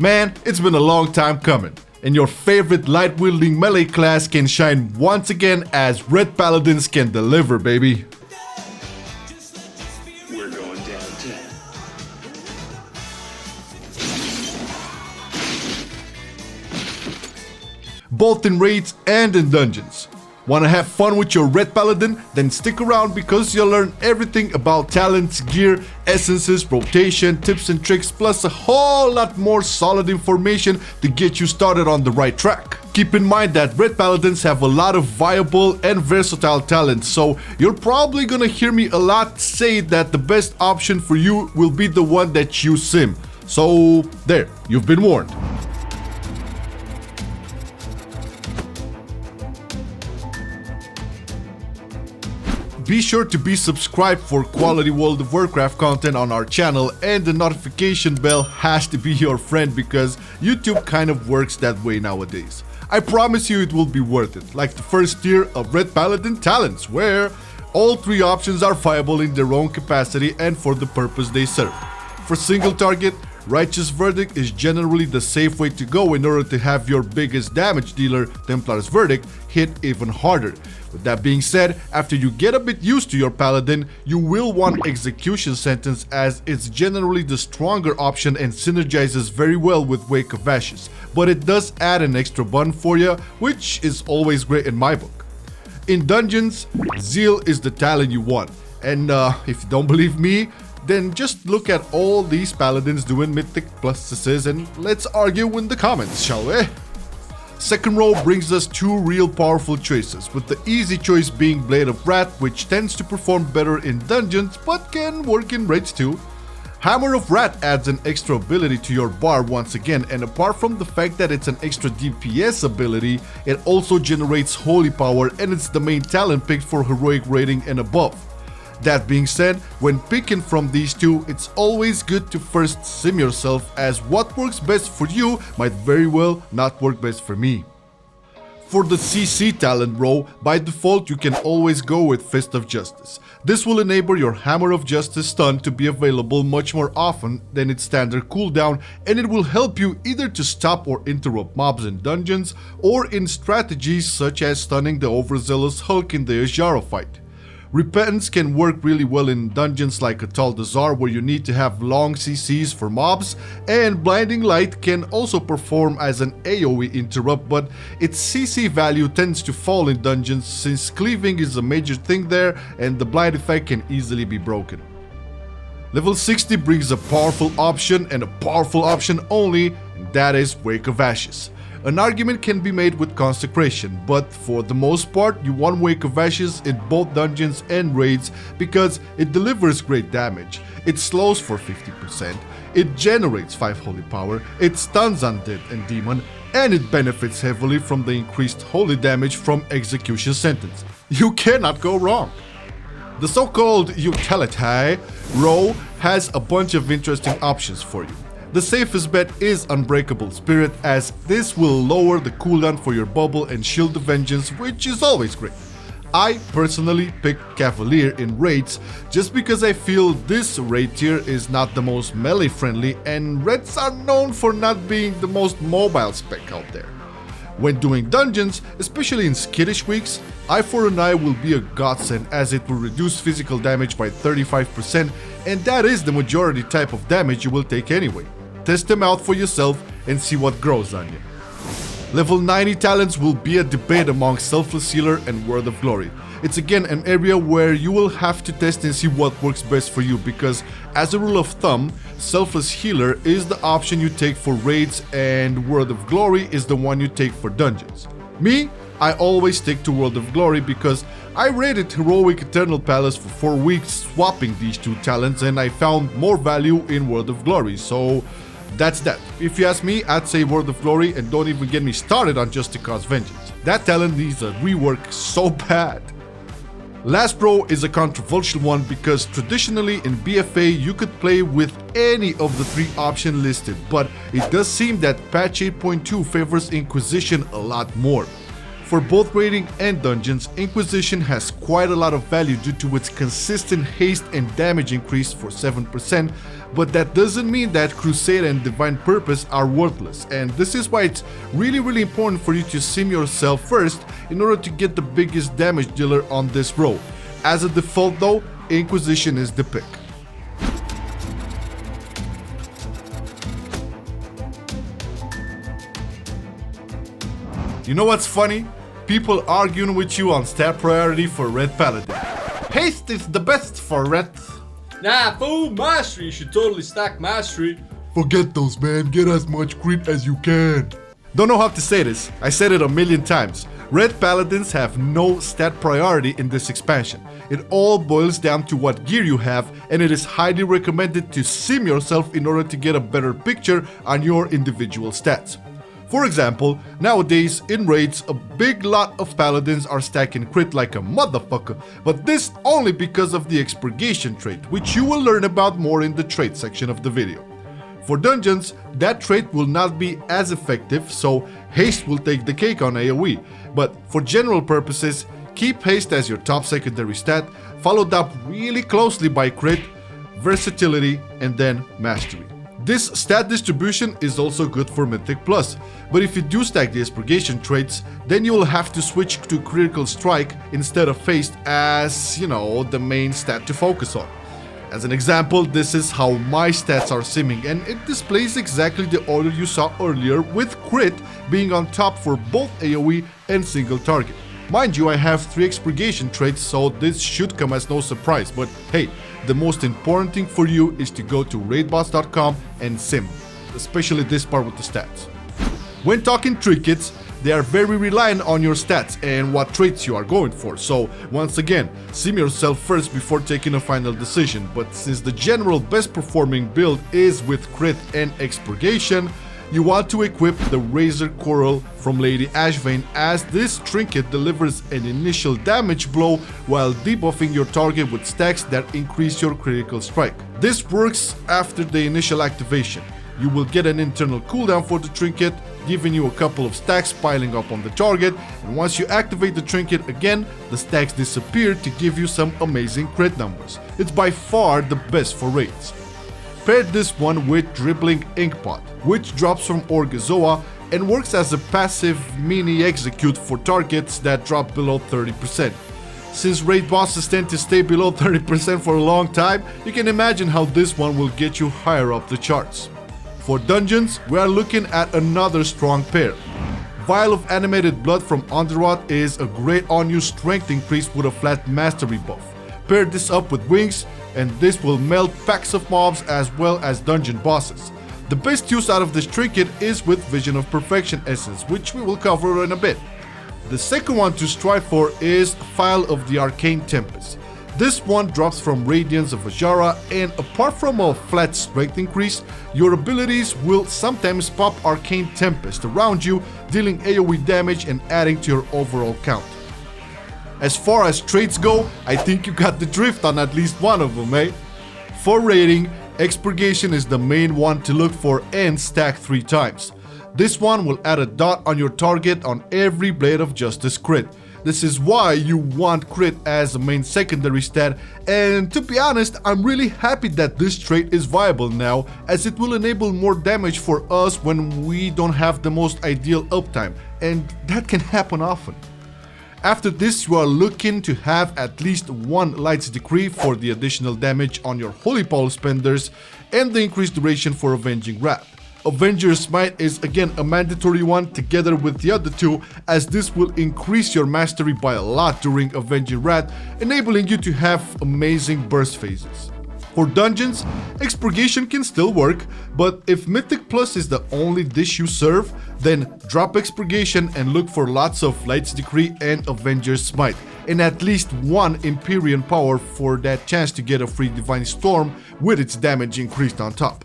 Man, it's been a long time coming, and your favorite light-wielding melee class can shine once again as Ret Paladins can deliver, baby. We're going downtown. Both in raids and in dungeons. Wanna have fun with your Ret Paladin? Then stick around because you'll learn everything about talents, gear, essences, rotation, tips and tricks, plus a whole lot more solid information to get you started on the right track. Keep in mind that Ret Paladins have a lot of viable and versatile talents, so you're probably gonna hear me a lot say that the best option for you will be the one that you sim. So there, you've been warned. Be sure to be subscribed for quality World of Warcraft content on our channel, and the notification bell has to be your friend because YouTube kind of works that way nowadays. I promise you it will be worth it, like the first tier of Ret Paladin talents, where all three options are viable in their own capacity and for the purpose they serve. For single target, Righteous Verdict is generally the safe way to go in order to have your biggest damage dealer, Templar's Verdict, hit even harder. With that being said, after you get a bit used to your Paladin, you will want Execution Sentence as it's generally the stronger option and synergizes very well with Wake of Ashes, but it does add an extra button for you, which is always great in my book. In dungeons, Zeal is the talent you want, and if you don't believe me, then just look at all these paladins doing mythic pluses and let's argue in the comments, shall we? Second row brings us two real powerful choices, with the easy choice being Blade of Wrath, which tends to perform better in dungeons but can work in raids too. Hammer of Wrath adds an extra ability to your bar once again, and apart from the fact that it's an extra DPS ability, it also generates holy power and it's the main talent picked for heroic rating and above. That being said, when picking from these two, it's always good to first sim yourself, as what works best for you might very well not work best for me. For the CC talent row, by default you can always go with Fist of Justice. This will enable your Hammer of Justice stun to be available much more often than its standard cooldown, and it will help you either to stop or interrupt mobs in dungeons, or in strategies such as stunning the overzealous Hulk in the Ajaro fight. Repentance can work really well in dungeons like Ataldazar, where you need to have long CCs for mobs, and Blinding Light can also perform as an AoE interrupt, but its CC value tends to fall in dungeons since cleaving is a major thing there and the blind effect can easily be broken. Level 60 brings a powerful option, and a powerful option only, and that is Wake of Ashes. An argument can be made with Consecration, but for the most part you want Wake of Ashes in both dungeons and raids because it delivers great damage, it slows for 50%, it generates 5 holy power, it stuns undead and demon, and it benefits heavily from the increased holy damage from Execution Sentence. You cannot go wrong. The so-called Utility row has a bunch of interesting options for you. The safest bet is Unbreakable Spirit, as this will lower the cooldown for your bubble and shield the vengeance, which is always great. I personally picked Cavalier in raids just because I feel this raid tier is not the most melee friendly, and raids are known for not being the most mobile spec out there. When doing dungeons, especially in skittish weeks, Eye for an Eye will be a godsend, as it will reduce physical damage by 35%, and that is the majority type of damage you will take anyway. Test them out for yourself and see what grows on you. Level 90 talents will be a debate among Selfless Healer and World of Glory. It's again an area where you will have to test and see what works best for you, because as a rule of thumb, Selfless Healer is the option you take for raids and World of Glory is the one you take for dungeons. Me, I always stick to World of Glory because I raided Heroic Eternal Palace for 4 weeks swapping these two talents, and I found more value in World of Glory, so that's that. If you ask me, I'd say World of Glory, and don't even get me started on Just to Cause Vengeance. That talent needs a rework so bad. Last row is a controversial one because traditionally in BFA you could play with any of the 3 options listed, but it does seem that patch 8.2 favors Inquisition a lot more. For both raiding and dungeons, Inquisition has quite a lot of value due to its consistent haste and damage increase for 7%, but that doesn't mean that Crusade and Divine Purpose are worthless, and this is why it's really important for you to sim yourself first in order to get the biggest damage dealer on this row. As a default though, Inquisition is the pick. You know what's funny? People arguing with you on stat priority for Ret Paladin. Haste is the best for Ret. Nah, fool, Mastery, you should totally stack Mastery. Forget those, man, get as much crit as you can. Don't know how to say this, I said it a million times. Ret Paladins have no stat priority in this expansion. It all boils down to what gear you have, and it is highly recommended to sim yourself in order to get a better picture on your individual stats. For example, nowadays in raids, a big lot of paladins are stacking crit like a motherfucker, but this only because of the expurgation trait, which you will learn about more in the trait section of the video. For dungeons, that trait will not be as effective, so haste will take the cake on AoE, but for general purposes, keep haste as your top secondary stat, followed up really closely by crit, versatility, and then mastery. This stat distribution is also good for Mythic Plus, but if you do stack the expurgation traits, then you will have to switch to critical strike instead of haste as, you know, the main stat to focus on. As an example, this is how my stats are simming, and it displays exactly the order you saw earlier, with crit being on top for both AoE and single target. Mind you, I have 3 expurgation traits, so this should come as no surprise, but hey, the most important thing for you is to go to raidboss.com and sim, especially this part with the stats. When talking trinkets, they are very reliant on your stats and what traits you are going for, so once again, sim yourself first before taking a final decision, but since the general best performing build is with crit and expurgation, you want to equip the Razor Coral from Lady Ashvane, as this trinket delivers an initial damage blow while debuffing your target with stacks that increase your critical strike. This works after the initial activation. You will get an internal cooldown for the trinket, giving you a couple of stacks piling up on the target, and once you activate the trinket again, the stacks disappear to give you some amazing crit numbers. It's by far the best for raids. Pair this one with Dribbling Inkpot, which drops from Orgazoa and works as a passive mini execute for targets that drop below 30%. Since raid bosses tend to stay below 30% for a long time, you can imagine how this one will get you higher up the charts. For dungeons, we are looking at another strong pair. Vial of Animated Blood from Underrot is a great on-use strength increase with a flat mastery buff. Pair this up with Wings, and this will melt packs of mobs as well as dungeon bosses. The best use out of this trinket is with Vision of Perfection Essence, which we will cover in a bit. The second one to strive for is Phial of the Arcane Tempest. This one drops from Radiance of Ajara, and apart from a flat strength increase, your abilities will sometimes pop Arcane Tempest around you, dealing AoE damage and adding to your overall count. As far as traits go, I think you got the drift on at least one of them, eh? For raiding, Expurgation is the main one to look for and stack 3 times. This one will add a dot on your target on every Blade of Justice crit. This is why you want crit as a main secondary stat, and to be honest, I'm really happy that this trait is viable now, as it will enable more damage for us when we don't have the most ideal uptime, and that can happen often. After this, you are looking to have at least 1 Light's Decree for the additional damage on your Holy Pole spenders and the increased duration for Avenging Wrath. Avenger's Smite is again a mandatory one together with the other 2, as this will increase your mastery by a lot during Avenging Wrath, enabling you to have amazing burst phases. For dungeons, Expurgation can still work, but if Mythic Plus is the only dish you serve, then drop Expurgation and look for lots of Light's Decree and Avenger's Smite, and at least 1 Empyrean Power for that chance to get a free Divine Storm with its damage increased on top.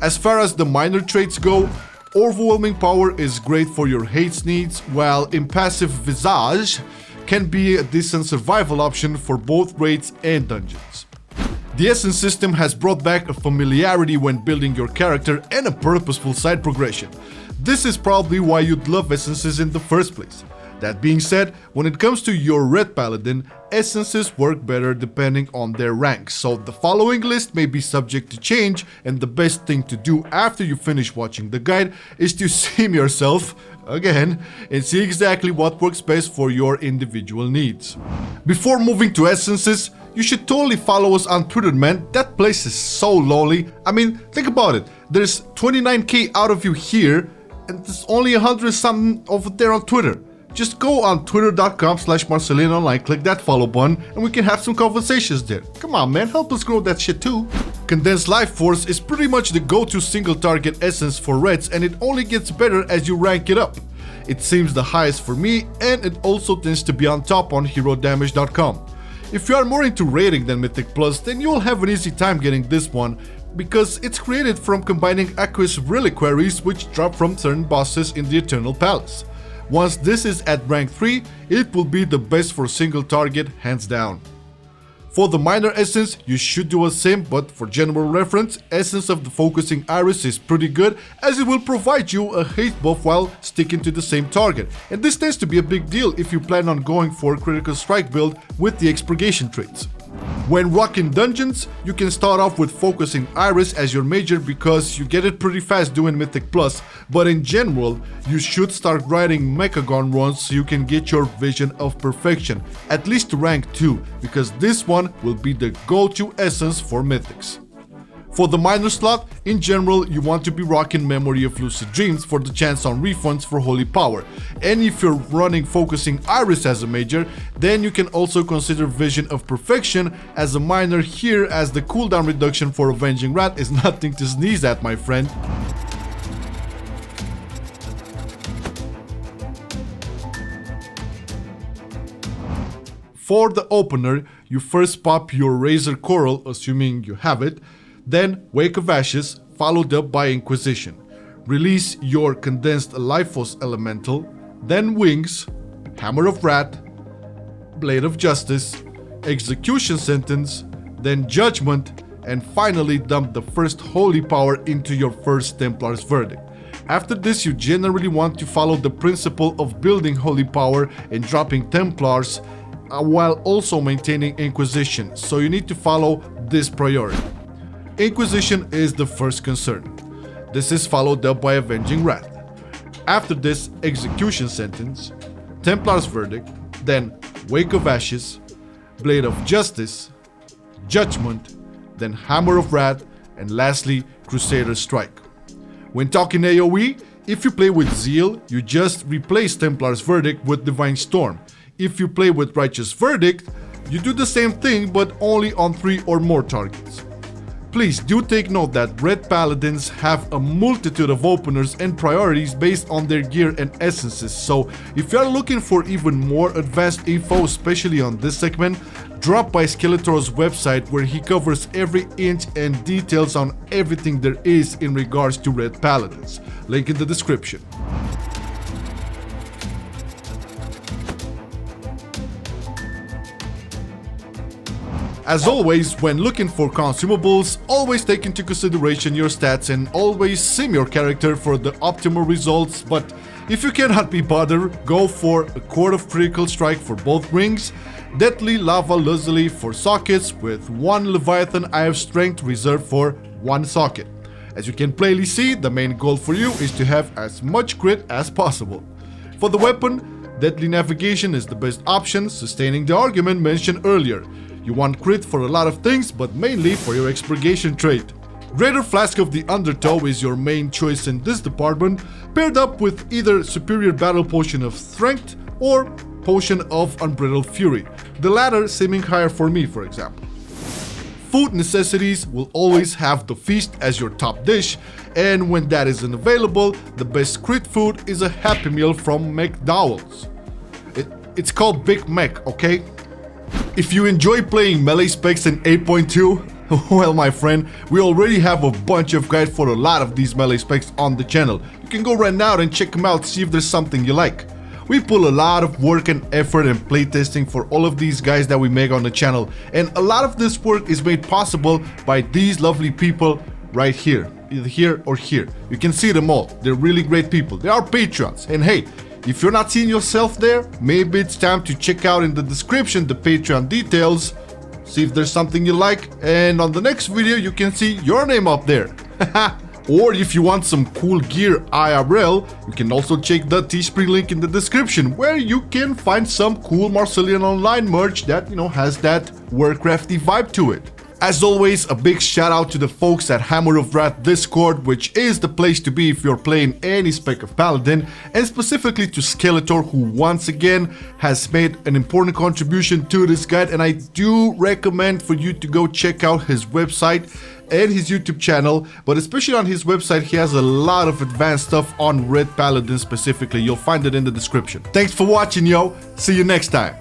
As far as the minor traits go, Overwhelming Power is great for your haste needs, while Impassive Visage can be a decent survival option for both raids and dungeons. The Essence system has brought back a familiarity when building your character and a purposeful side progression. This is probably why you'd love Essences in the first place. That being said, when it comes to your Ret Paladin, essences work better depending on their rank, so the following list may be subject to change, and the best thing to do after you finish watching the guide is to sim yourself again and see exactly what works best for your individual needs. Before moving to essences, you should totally follow us on Twitter, man. That place is so lonely. I mean, think about it. There's 29k out of you here, and there's only 100 something over there on Twitter. Just go on twitter.com/MarcelianOnline, click that follow button, and we can have some conversations there. Come on, man, help us grow that shit too. Condensed Life Force is pretty much the go-to single target essence for Reds, and it only gets better as you rank it up. It seems the highest for me, and it also tends to be on top on HeroDamage.com. If you are more into rating than Mythic Plus, then you'll have an easy time getting this one, because it's created from combining aqueous reliquaries which drop from certain bosses in the Eternal Palace. Once this is at rank 3, it will be the best for single target, hands down. For the minor essence, you should do a sim, but for general reference, Essence of the Focusing Iris is pretty good, as it will provide you a haste buff while sticking to the same target, and this tends to be a big deal if you plan on going for a critical strike build with the expurgation traits. When rocking dungeons, you can start off with Focusing Iris as your major because you get it pretty fast doing Mythic Plus, but in general, you should start grinding Mechagon runs so you can get your Vision of Perfection, at least to rank 2, because this one will be the go-to essence for Mythics. For the minor slot, in general, you want to be rocking Memory of Lucid Dreams for the chance on refunds for Holy Power, and if you're running Focusing Iris as a major, then you can also consider Vision of Perfection as a minor here, as the cooldown reduction for Avenging Wrath is nothing to sneeze at, my friend. For the opener, you first pop your Razor Coral, assuming you have it, then Wake of Ashes, followed up by Inquisition. Release your Condensed Life Force Elemental, then Wings, Hammer of Wrath, Blade of Justice, Execution Sentence, then Judgment, and finally dump the first Holy Power into your first Templar's Verdict. After this, you generally want to follow the principle of building Holy Power and dropping Templars, while also maintaining Inquisition, so you need to follow this priority. Inquisition is the first concern. This is followed up by Avenging Wrath. After this, Execution Sentence, Templar's Verdict, then Wake of Ashes, Blade of Justice, Judgment, then Hammer of Wrath, and lastly, Crusader Strike. When talking AoE, if you play with Zeal, you just replace Templar's Verdict with Divine Storm. If you play with Righteous Verdict, you do the same thing but only on 3 or more targets. Please do take note that Ret Paladins have a multitude of openers and priorities based on their gear and essences, so if you are looking for even more advanced info, especially on this segment, drop by Skeletor's website where he covers every inch and details on everything there is in regards to Ret Paladins. Link in the description. As always, when looking for consumables, always take into consideration your stats and always sim your character for the optimal results, but if you cannot be bothered, go for a Court of Critical Strike for both rings, Deadly Lava Lazuli for sockets, with 1 Leviathan Eye of Strength reserved for 1 socket. As you can plainly see, the main goal for you is to have as much crit as possible. For the weapon, Deadly Navigation is the best option, sustaining the argument mentioned earlier. You want crit for a lot of things, but mainly for your expurgation trait. Greater Flask of the Undertow is your main choice in this department, paired up with either Superior Battle Potion of Strength or Potion of Unbridled Fury, the latter seeming higher for me, for example. Food necessities will always have the Feast as your top dish, and when that isn't available, the best crit food is a Happy Meal from McDowell's. It's called Big Mac, okay? If you enjoy playing melee specs in 8.2, well my friend, we already have a bunch of guides for a lot of these melee specs on the channel. You can go right now and check them out, see if there's something you like. We put a lot of work and effort and playtesting for all of these guys that we make on the channel, and a lot of this work is made possible by these lovely people right here, either here or here. You can see them all, they're really great people, they are patrons, and hey, If you're not seeing yourself there, maybe it's time to check out in the description the Patreon details, see if there's something you like, and on the next video you can see your name up there. Or if you want some cool gear IRL, you can also check the Teespring link in the description, where you can find some cool MarcelianOnline merch that, has that Warcrafty vibe to it. As always, a big shout out to the folks at Hammer of Wrath Discord, which is the place to be if you're playing any spec of Paladin, and specifically to Skeletor, who once again has made an important contribution to this guide, and I do recommend for you to go check out his website and his YouTube channel, but especially on his website he has a lot of advanced stuff on Ret Paladin specifically. You'll find it in the description. Thanks for watching, yo. See you next time.